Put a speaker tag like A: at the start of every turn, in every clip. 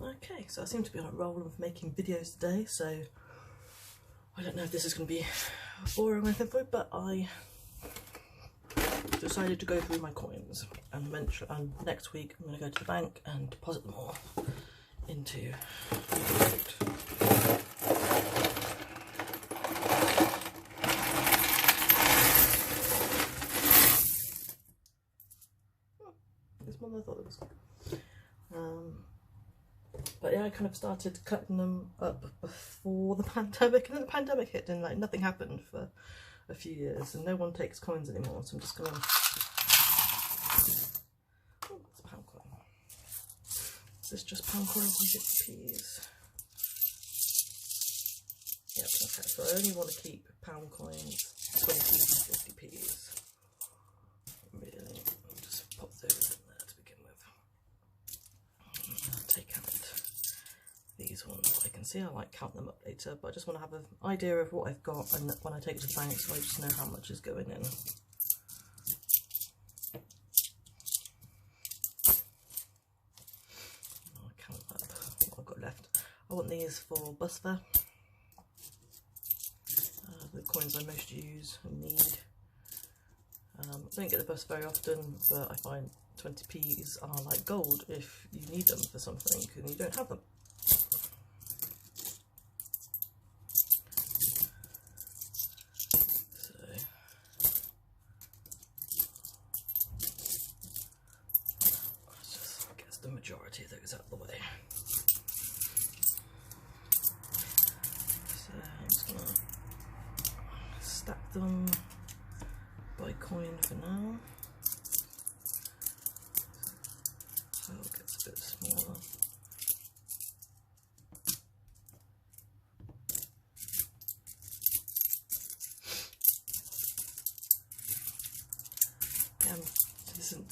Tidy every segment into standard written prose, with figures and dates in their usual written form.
A: Okay, so I seem to be on a roll of making videos today, so I don't know if this is going to be boring or anything for you, but I decided to go through my coins and next week I'm going to go to the bank and deposit them all into this one I thought it was. But yeah, I kind of started cutting them up before the pandemic, and then the pandemic hit and like nothing happened for a few years and no one takes coins anymore, so I'm just gonna... Oh, that's a pound coin. Is this just pound coins and 50p's? Yeah, okay, so I only want to keep pound coins, 20p's and 50p's. Really, I'll just pop those in there to begin with. I'll take out these ones. I can see I might count them up later, but I just want to have an idea of what I've got and when I take it to the bank, so I just know how much is going in. I'll count up what I've got left. I want these for bus fare, the coins I most use and need. I don't get the bus very often, but I find 20p's are like gold if you need them for something and you don't have them. The majority of those out of the way. So I'm just gonna stack them by coin for now. So it gets a bit smaller.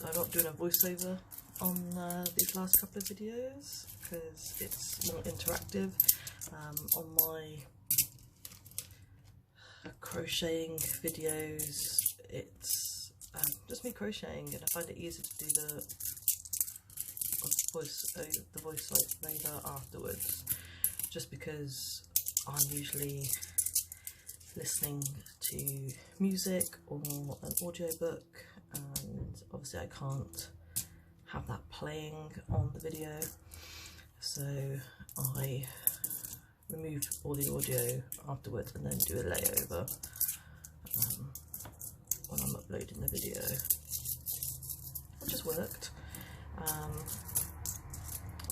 A: I'm not doing a voiceover on these last couple of videos because it's more interactive. On my crocheting videos it's just me crocheting, and I find it easier to do the voice over afterwards, just because I'm usually listening to music or an audiobook, and obviously I can't have that playing on the video, so I removed all the audio afterwards and then do a layover when I'm uploading the video, which has worked,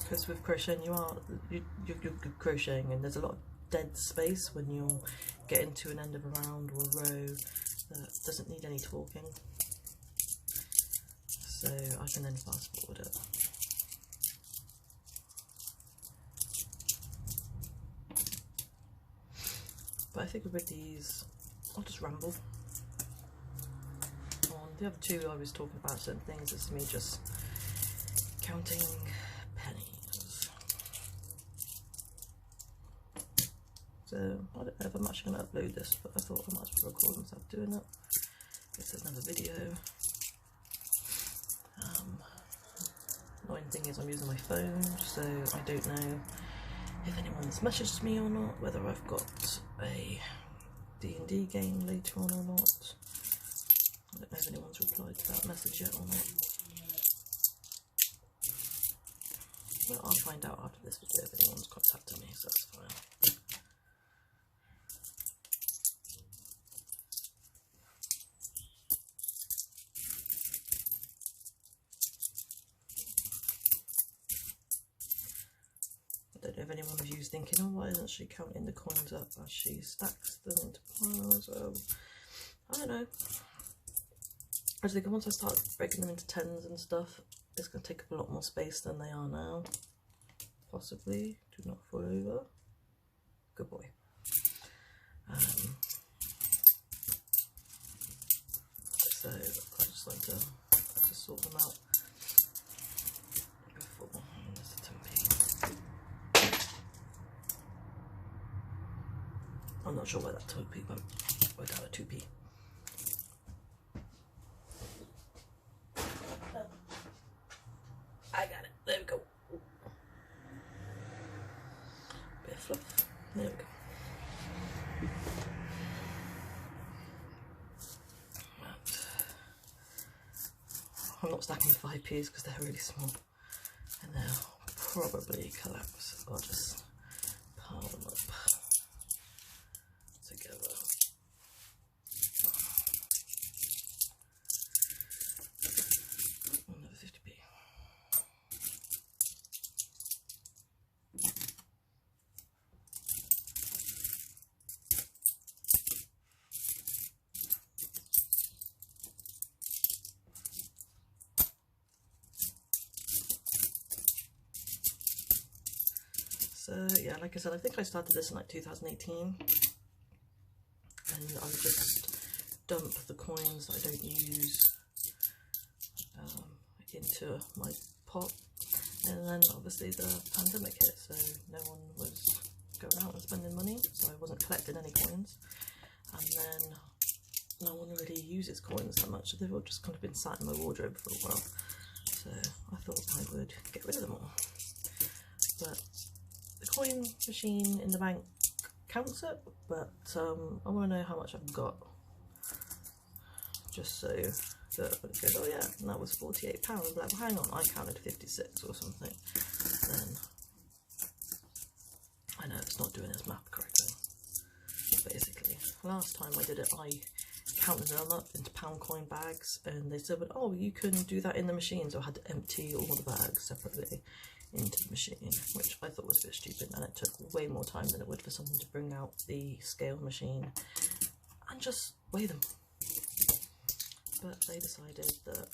A: because with crocheting you're crocheting and there's a lot of dead space when you're getting to an end of a round or a row that doesn't need any talking. So I can then fast forward it. But I think with these, I'll just ramble on. The other two I was talking about certain things, it's me just counting pennies. So I don't know if I'm actually going to upload this, but I thought I might as well record myself doing it. Guess there's another video. Annoying thing is I'm using my phone, so I don't know if anyone's messaged me or not, whether I've got a D&D game later on or not. I don't know if anyone's replied to that message yet or not. Well, I'll find out after this video if anyone's contacted me, so that's fine. I don't know if anyone of you is thinking, oh, why isn't she counting the coins up as she stacks them into piles? I don't know. I think once I start breaking them into tens and stuff, it's going to take up a lot more space than they are now. Possibly. Do not fall over. Good boy. So I just like to sort them out before. There's a 10p. I'm not sure where that 2p went. We're down to 2p. I got it. There we go. stacking the 5p's because they're really small and they'll probably collapse. I'll just pile them up together. Another 50p. So yeah, like I said, I think I started this in like 2018, and I would just dump the coins that I don't use into my pot, and then obviously the pandemic hit, so no one was going out and spending money, so I wasn't collecting any coins, and then no one really uses coins that much, so they've all just kind of been sat in my wardrobe for a while, so I thought I would get rid of them all. But the coin machine in the bank counts it, but I want to know how much I've got, just so that when it goes, oh yeah, and that was £48, like, well, hang on, I counted 56 or something, then I know it's not doing its math correctly. Basically, last time I did it, I counted them up into pound coin bags, and they said, oh, you can do that in the machine, so I had to empty all the bags separately into the machine, which I thought was a bit stupid, and it took way more time than it would for someone to bring out the scale machine and just weigh them. But they decided that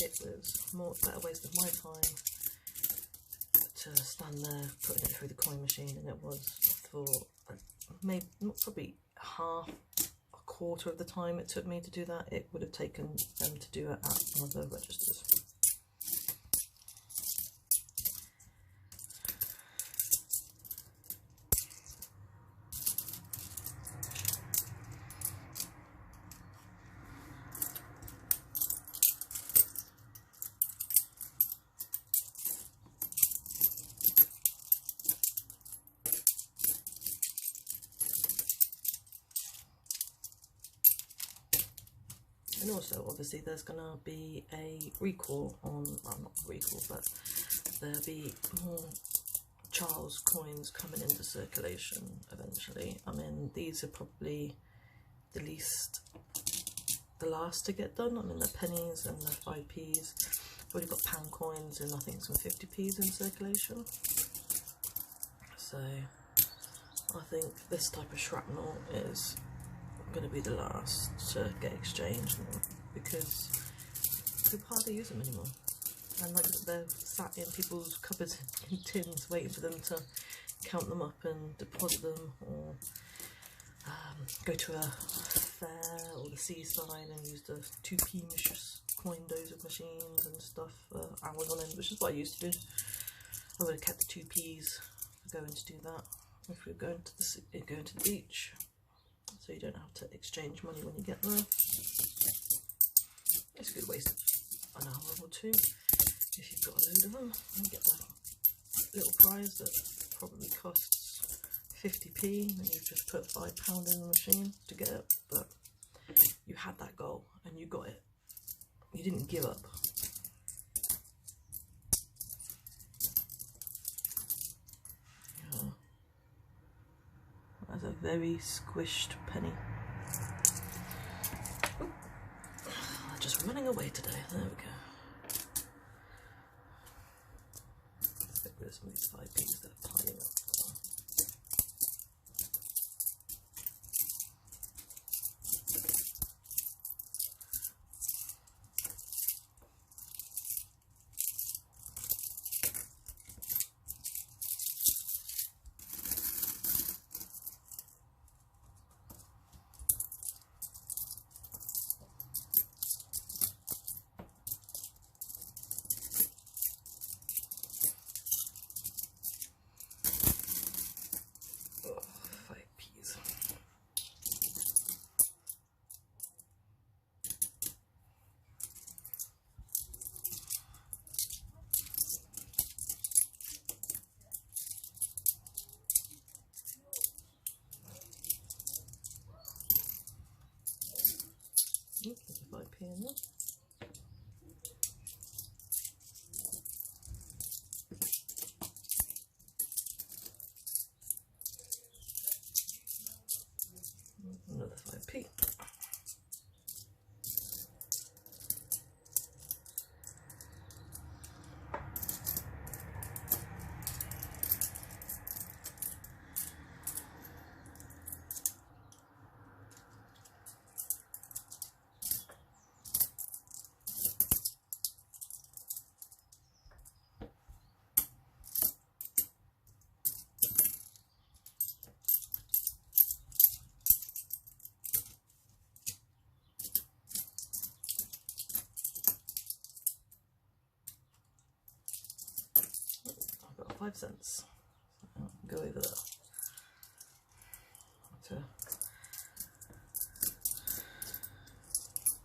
A: it was better waste of my time to stand there putting it through the coin machine than it was for maybe probably half, a quarter of the time it took me to do that. It would have taken them to do it at other registers. And also, obviously, there's going to be a recall on, well, not recall, but there'll be more Charles coins coming into circulation eventually. I mean, these are probably the last to get done. I mean, the pennies and the 5p's. I've already got pound coins and I think some 50p's in circulation. So, I think this type of shrapnel is going to be the last to get exchanged because we hardly use them anymore, and like they're sat in people's cupboards in tins waiting for them to count them up and deposit them, or go to a fair or the seaside and use the 2p coin dozer machines and stuff for hours on end, which is what I used to do. I would have kept the 2p's for going to do that if we were going to the beach, so you don't have to exchange money when you get there. It's a good waste of an hour or two if you've got a load of them and get that little prize that probably costs 50p and you've just put £5 in the machine to get it, but you had that goal and you got it. You didn't give up. That's a very squished penny. Ooh. Just running away today. There we go. Let's get rid of some of these 5p's that are piling up. There's a 5p in there. 5 cents. So go over there.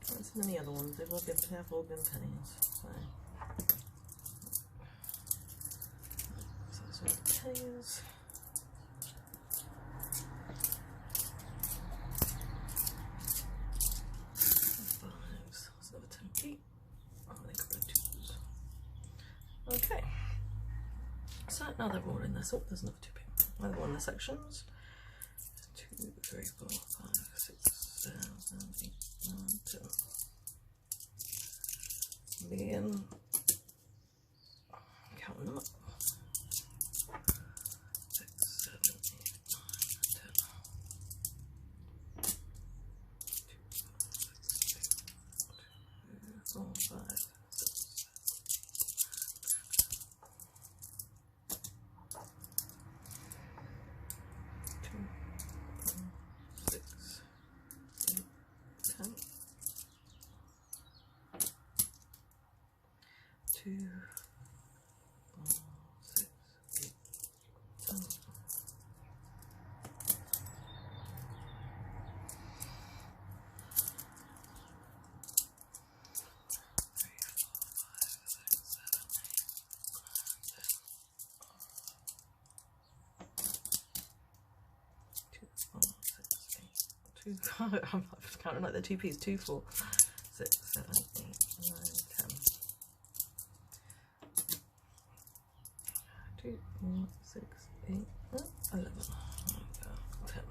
A: There's many other ones. They've all been pennies. So that's all the pennies. Fives. That's another 10p. Oh, they got the 2s. Okay. So now they're all in this. Oh, there's another 2p. Now they're all in the sections. 2, 3, 4, 5, 6, 7, 8, 9, 10. Begin counting them up. 6, 7, 8, 9, 10. 2, 4, 5, 6, 2, 4, 6, 8, 10. 2, 4, I'm counting like the 2p's. 2, 4, 6, 7, 8, 9, 10. 2, 4, 6, 8, 11. 10.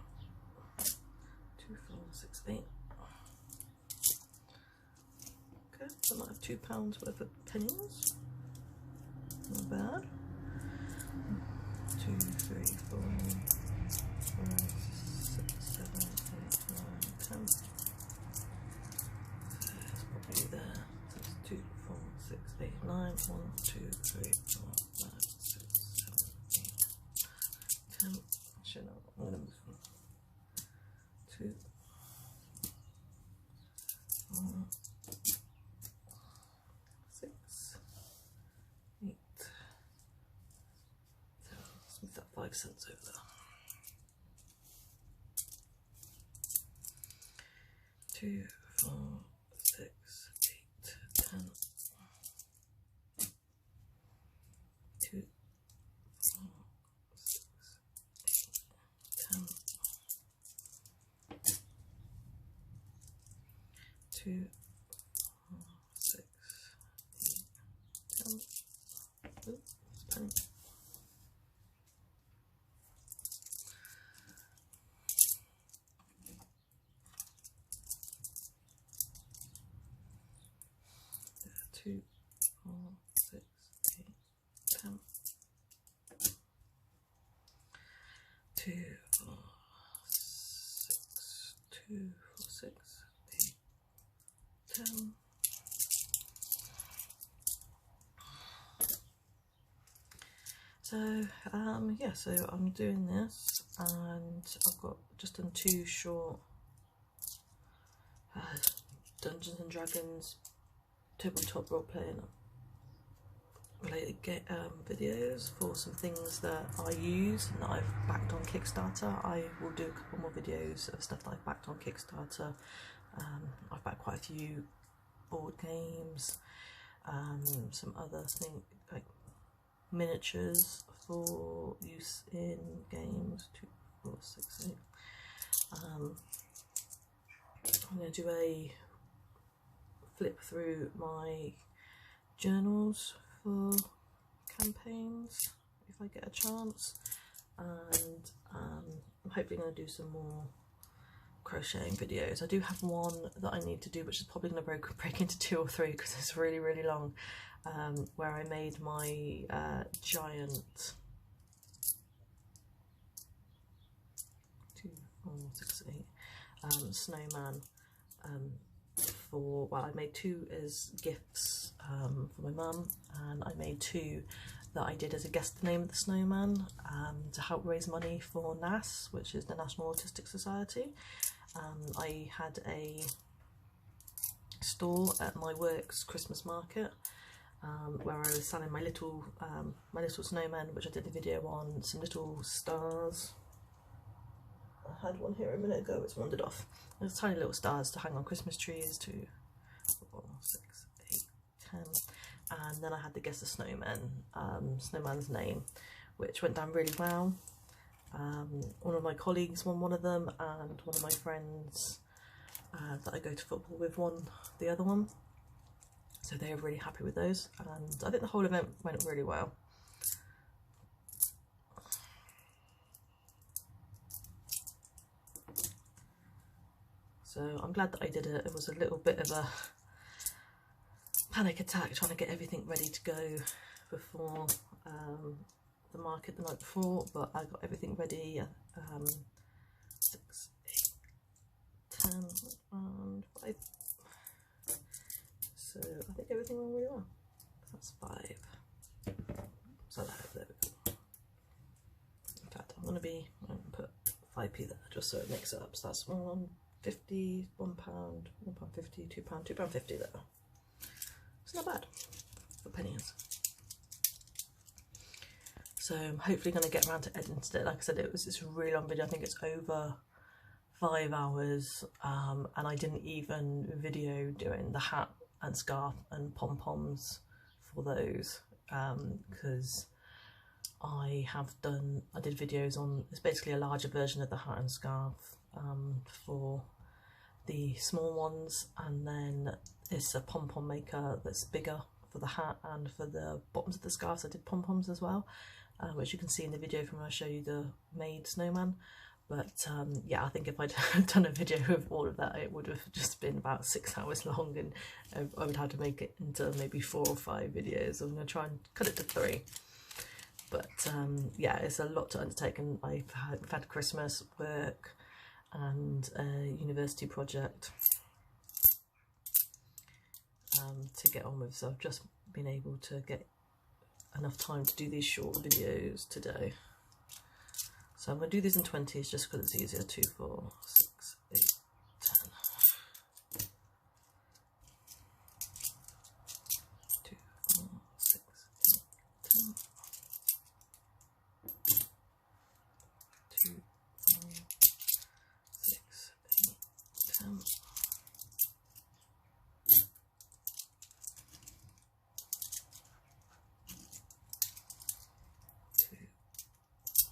A: 2, 4, 6, 8. Okay, so I might have £2 worth of pennies. Not bad. 2, 3, 4, 5, 6, 7, 8, 9, 10. So it's probably there. So it's 2, 4, 6, 8, 9. 1, 2, 3, 4, 5, 6, 7, 8, 10. Actually, no, I'm going to move on. 2, 4, 6, 8, 7. Let's move that 5 cents over there. 2, 4, 6, 8, 10. 2, 4, 6, 8, 10. 2, 4, 6, 8, 10. Oops, penny. 2, 4, 6, 8, 10. 2, 4, 6, 2, 4, 6, 8, 10. So yeah, so I'm doing this, and I've got just done 2 short Dungeons and Dragons tabletop role playing related videos for some things that I use and that I've backed on Kickstarter. I will do a couple more videos of stuff that I've backed on Kickstarter. I've backed quite a few board games, some other things like miniatures for use in games. 2, 4, 6, 8. I'm going to do a flip through my journals for campaigns if I get a chance, and I'm hopefully going to do some more crocheting videos. I do have one that I need to do, which is probably going to break into 2 or 3 because it's really long, where I made my giant 2, 4, 6, 8 snowman well, I made 2 as gifts for my mum, and I made 2 that I did as a guess the name of the snowman to help raise money for NAS, which is the National Autistic Society. I had a stall at my work's Christmas market, where I was selling my little snowman, which I did a video on, some little stars. I had one here a minute ago, it's wandered off. There's tiny little stars to hang on Christmas trees, 2, 4, 6, 8, 10. And then I had to guess the snowman's name, which went down really well. One of my colleagues won one of them, and one of my friends that I go to football with won the other one. So they were really happy with those, and I think the whole event went really well. So I'm glad that I did it. It was a little bit of a panic attack trying to get everything ready to go before the market the night before, but I got everything ready. 6, 8, 10 and 5. So I think everything went really well. That's 5. So there we go. In fact, I'm going to put 5p there just so it makes it up. So that's £1.50, £1, £1.50, £2, £2.50 there. It's not bad for pennies. So I'm hopefully going to get around to editing today. Like I said, it's a really long video. I think it's over 5 hours, and I didn't even video doing the hat and scarf and pom-poms for those, because I did videos on, it's basically a larger version of the hat and scarf for the small ones, and then it's a pom-pom maker that's bigger for the hat and for the bottoms of the scarves. I did pom-poms as well, which you can see in the video from when I show you the made snowman. But yeah, I think if I'd done a video of all of that, it would have just been about 6 hours long, and I would have to make it into maybe 4 or 5 videos. I'm going to try and cut it to 3. But yeah, it's a lot to undertake, and I've had Christmas work and a university project to get on with, so I've just been able to get enough time to do these short videos today. So I'm going to do these in 20s just because it's easier. 2, 4, 6, 8, 10. 2, 4, 6, 8, 10. 2, 4, 6, 8, 10. 1 pound. 2,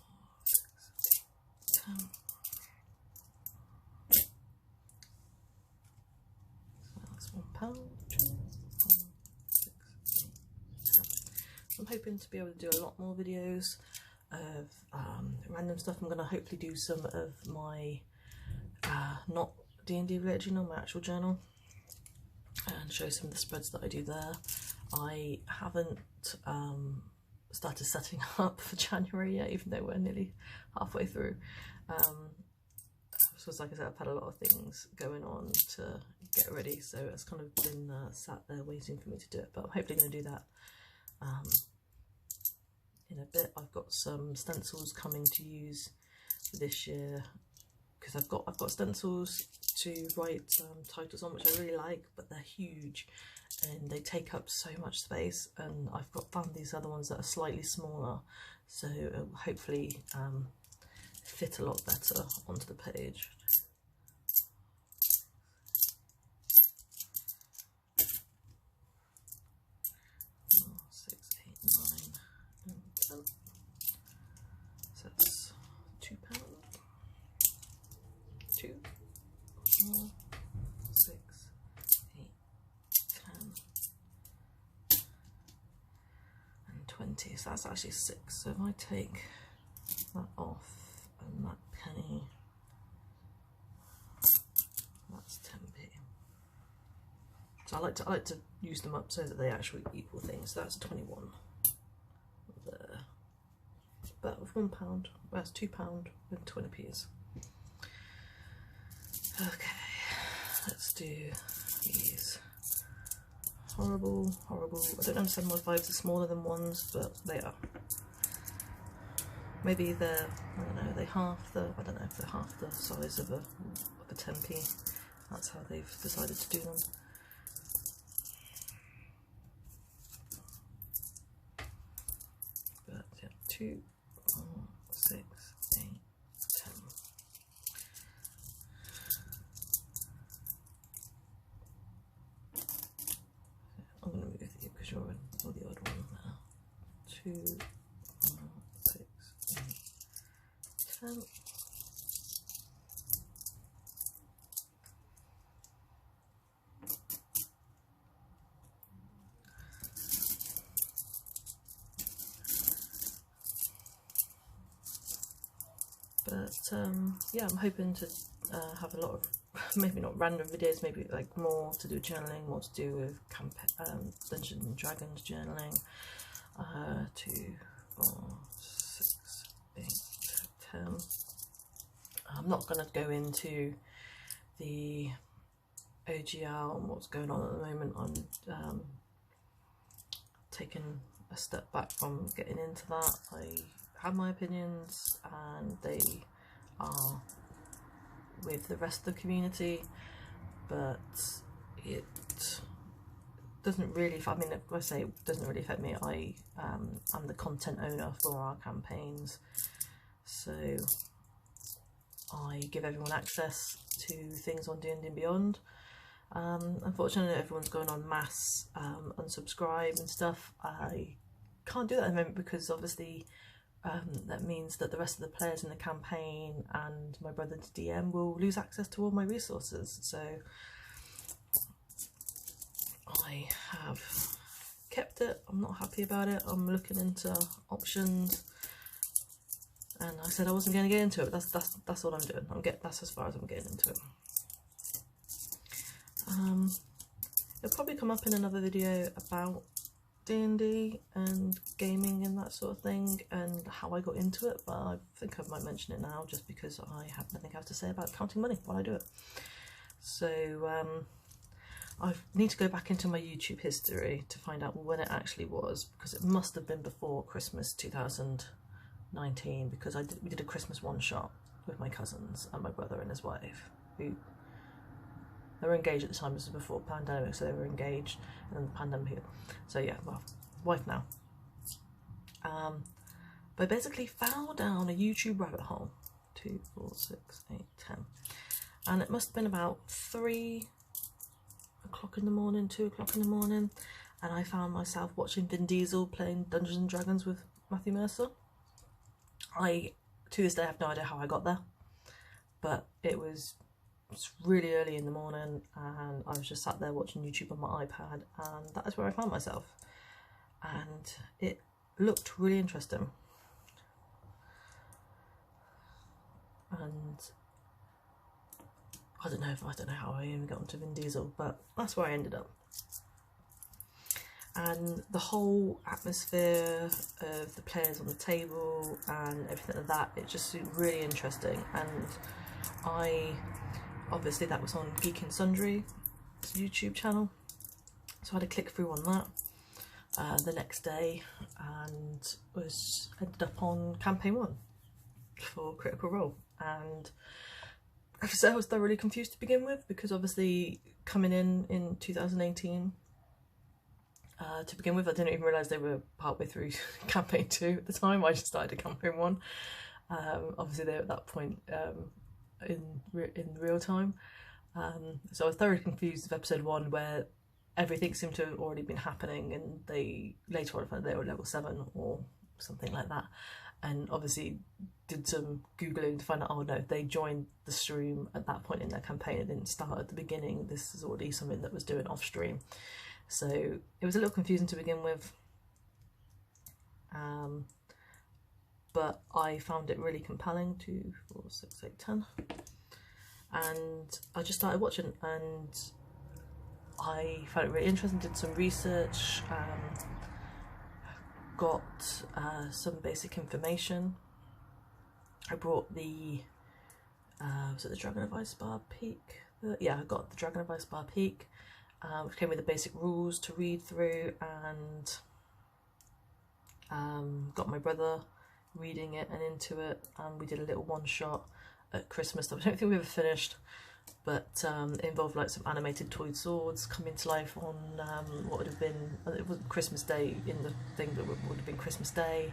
A: 4, 6, 8, 10. So I'm hoping to be able to do a lot more videos of random stuff. I'm going to hopefully do some of my not D&D related journal, my actual journal, and show some of the spreads that I do there. I haven't started setting up for January yet, even though we're nearly halfway through. Because like I said, I've had a lot of things going on to get ready, so it's kind of been sat there waiting for me to do it, but I'm hopefully going to do that in a bit. I've got some stencils coming to use for this year, because I've got stencils to write titles on, which I really like, but they're huge and they take up so much space, and I've found these other ones that are slightly smaller, so it'll hopefully fit a lot better onto the page. So that's £2. 2, 4, 6, 8, 10, and 20. So that's actually 6. So if I take that off and that penny, that's 10p. So I like to use them up so that they actually equal things. So that's 21 there. But with £1, that's £2 with 20p's. Okay, let's do these. Horrible. I don't understand why 5s are smaller than 1s, but they are. Maybe they're, I don't know, I don't know if they're half the size of a 10p. That's how they've decided to do them. 2, 4, 6, 8, 10. I'm going to move you because you're in all the odd one now. 2, 4, 6, 8, 10. But yeah, I'm hoping to have a lot of, maybe not random videos, maybe like more to do with journaling, more to do with Dungeons and Dragons journaling. 2, 4, 6, 8, 10. I'm not going to go into the OGL and what's going on at the moment. I'm taking a step back from getting into that. I have my opinions and they are with the rest of the community, but it doesn't really, I mean, I say it doesn't really affect me. I'm the content owner for our campaigns, so I give everyone access to things on D&D and Beyond. Unfortunately, everyone's going on mass unsubscribe and stuff. I can't do that at the moment because obviously that means that the rest of the players in the campaign and my brother the DM will lose access to all my resources. So I have kept it. I'm not happy about it. I'm looking into options, and I said I wasn't going to get into it. That's all I'm doing. That's as far as I'm getting into it. It'll probably come up in another video about D&D and gaming and that sort of thing and how I got into it, but I think I might mention it now just because I have nothing else to say about counting money while I do it. So I need to go back into my YouTube history to find out when it actually was, because it must have been before Christmas 2019, because we did a Christmas one-shot with my cousins and my brother and his wife, who they were engaged at the time. This was before pandemic, so they were engaged, and then the pandemic hit. So yeah, well, wife now. But I basically fell down a YouTube rabbit hole. 2, 4, 6, 8, 10. And it must have been about 3 o'clock in the morning, 2 o'clock in the morning, and I found myself watching Vin Diesel playing Dungeons and Dragons with Matthew Mercer. To this day, I have no idea how I got there, but it's really early in the morning and I was just sat there watching YouTube on my iPad, and that is where I found myself, and it looked really interesting. And I don't know how I even got onto Vin Diesel, but that's where I ended up. And the whole atmosphere of the players on the table and everything like that, it just seemed really interesting. And obviously that was on Geek and Sundry YouTube channel, so I had to click through on that the next day and ended up on campaign 1 for Critical Role. And I was thoroughly confused to begin with, because obviously coming in 2018 to begin with, I didn't even realise they were partway through campaign 2 at the time. I just started campaign 1. Obviously they're at that point in real time, so I was thoroughly confused with episode 1, where everything seemed to have already been happening, and they later on found they were level 7 or something like that, and obviously did some googling to find out, oh no, they joined the stream at that point in their campaign. It didn't start at the beginning. This is already something that was doing off stream, so it was a little confusing to begin with. But I found it really compelling. 2, 4, 6, 8, 10, and I just started watching, and I found it really interesting. Did some research, got some basic information. I brought the was it the Dragon of Icespire Peak? Yeah, I got the Dragon of Icespire Peak, which came with the basic rules to read through, and got my brother reading it and into it, and we did a little one-shot at Christmas. I don't think we ever finished, but it involved like some animated toy swords coming to life on what would have been, it wasn't Christmas Day in the thing, but would have been Christmas Day,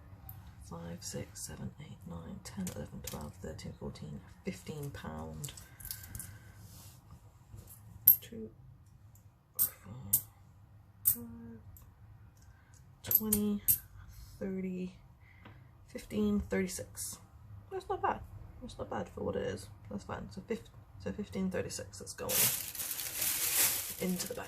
A: 5, 6, 7, 8, 9, 10, 11, 12, 13, 14, 15 pound. 2, 4, 5, 20, 30, 15, 36. That's not bad. That's not bad for what it is. That's fine. So 1536. That's going into the bank.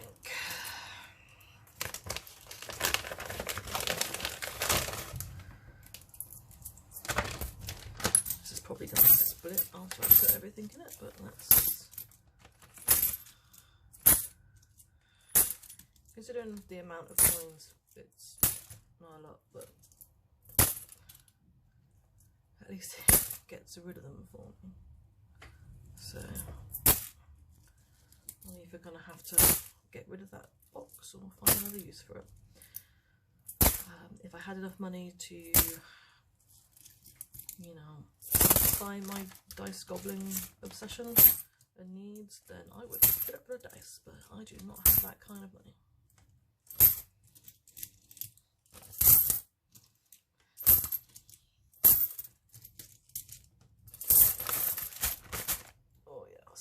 A: This is probably going to split after I put everything in it, but let's. Considering the amount of coins, it's not a lot, but at least it gets rid of them for me. So I'm either going to have to get rid of that box or find another use for it. If I had enough money to, you know, buy my dice gobbling obsession and needs, then I would put up for a dice, but I do not have that kind of money.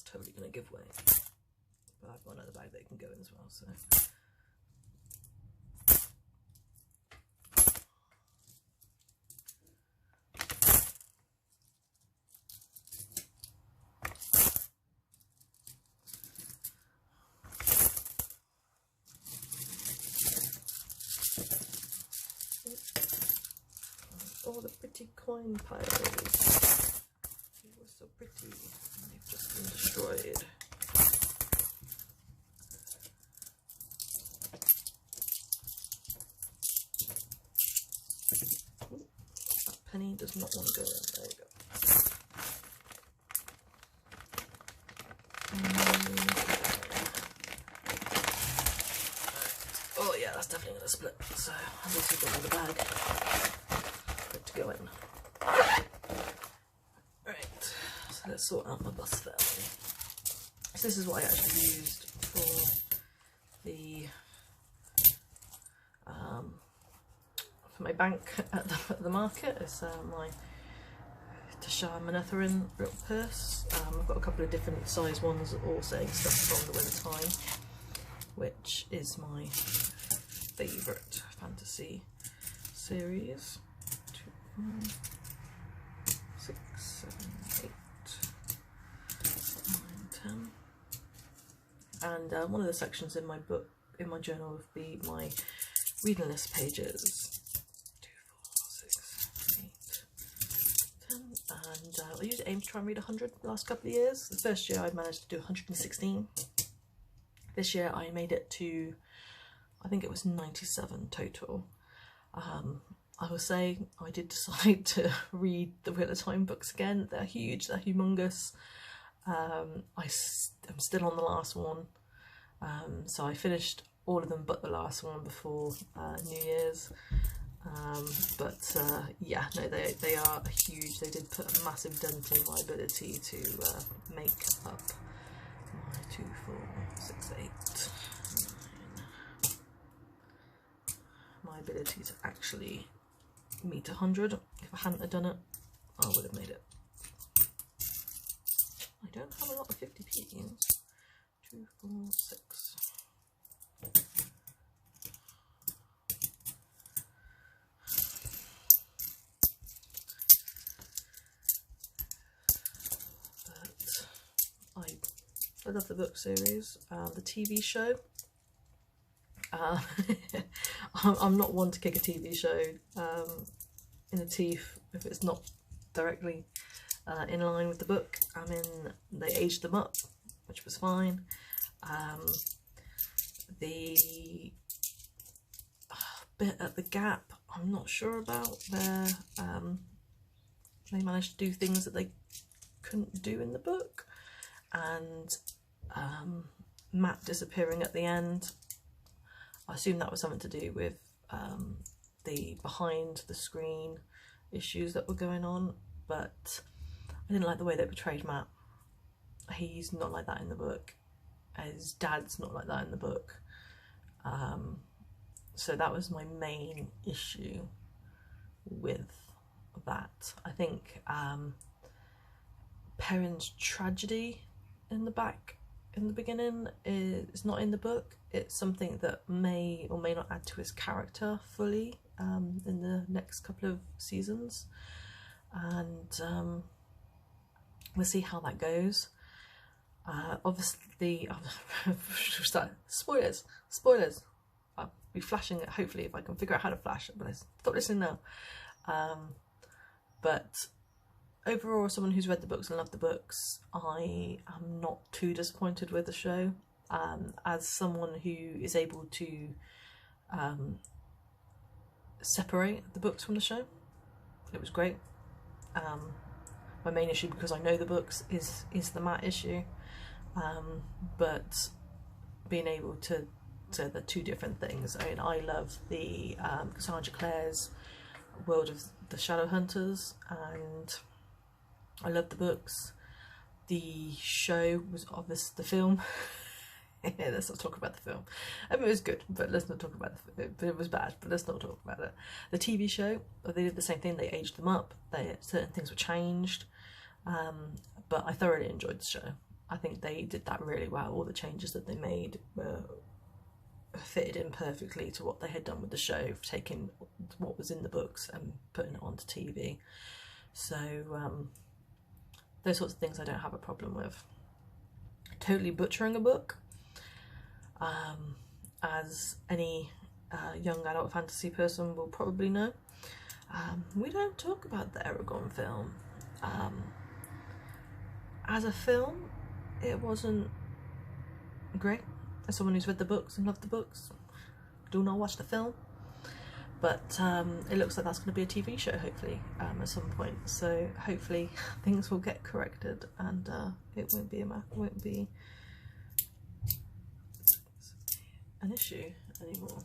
A: Totally going to give way, but I've got another bag that can go in as well, so all the pretty coin piles. They were so pretty and they've just been destroyed. Ooh, that penny does not want to go in. There you go. Oh yeah, that's definitely going to split. So I've also got another bag for it to go in. Right, so let's sort out my bus family. So this is what I actually used for the for my bank at the market. It's my Tashar Manetharin little purse. I've got a couple of different size ones, all saying stuff from the Winter Time, which is my favourite fantasy series. 2, 4, 6, 7, 8, 9, 10. And one of the sections in my book, in my journal, would be my reading list pages. 2, 4, 6, 8, 10. And I usually aim to try and read 100 the last couple of years. The first year I managed to do 116. This year I made it to, I think it was 97 total. I will say I did decide to read the Wheel of Time books again. They're huge, they're humongous. I'm still on the last one. So I finished all of them but the last one before New Year's. Yeah, no, they are huge. They did put a massive dent in my ability to make up my 2, 4, 6, 8, 9. My ability to actually meet 100. If I hadn't have done it, I would have made it. I don't have a lot of 50p's. 2, 4, 6. I love the book series. The TV show. I'm not one to kick a TV show in the teeth if it's not directly in line with the book. I mean, they aged them up, which was fine. The bit at the Gap, I'm not sure about. They managed to do things that they couldn't do in the book, and Matt disappearing at the end. I assume that was something to do with the behind the screen issues that were going on, but I didn't like the way they portrayed Matt. He's not like that in the book. His dad's not like that in the book. So that was my main issue with that. I think Perrin's tragedy in the beginning is not in the book. It's something that may or may not add to his character fully in the next couple of seasons, and we'll see how that goes. Obviously, spoilers. I'll be flashing it hopefully if I can figure out how to flash it, but I stop listening now. But overall, as someone who's read the books and loved the books, I am not too disappointed with the show. As someone who is able to separate the books from the show, it was great. My main issue, because I know the books, is the Matt issue, but being able to the two different things. I mean, I love the Cassandra Clare's world of the Shadowhunters, and I love the books. The show was obvious. The film. Let's not talk about the film. I mean, it was good, but let's not talk about it. But it was bad, but let's not talk about it. The TV show, they did the same thing. They aged them up. Certain things were changed, but I thoroughly enjoyed the show. I think they did that really well. All the changes that they made were fitted in perfectly to what they had done with the show, taking what was in the books and putting it onto TV. So those sorts of things I don't have a problem with. Totally butchering a book, as any young adult fantasy person will probably know, we don't talk about the Eragon film. As a film, it wasn't great. As someone who's read the books and loved the books, do not watch the film. But it looks like that's going to be a TV show, hopefully, at some point. So hopefully things will get corrected, and it won't be an issue anymore.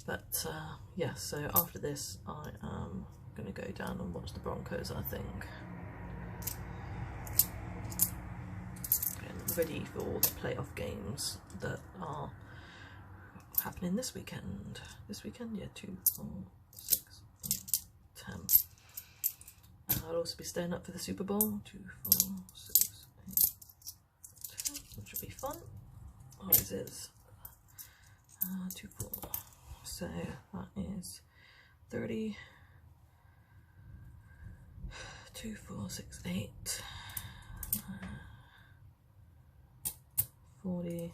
A: But yeah, so after this, I am going to go down and watch the Broncos, I think. Ready for all the playoff games that are happening this weekend. Yeah, 2, 4, 6, 8, 10. I'll also be staying up for the Super Bowl. 2, 4, 6, 8, 10, which will be fun. Oh, it is 2, 4. So that is 30. 2, 4, 6, 8. 40,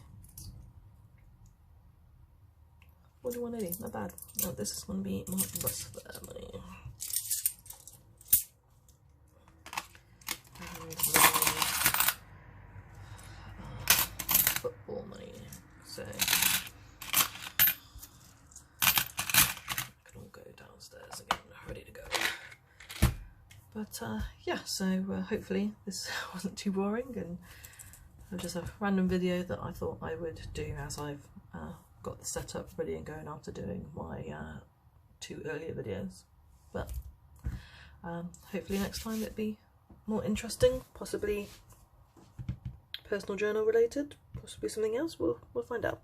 A: 4180, not bad. Oh, this is going to be my bus fare money. And my football money. So I can all go downstairs again, ready to go. But yeah, so hopefully this wasn't too boring, and just a random video that I thought I would do as I've got the setup ready and going after doing my 2 earlier videos. But hopefully next time it'd be more interesting, possibly personal journal related, possibly something else. We'll find out.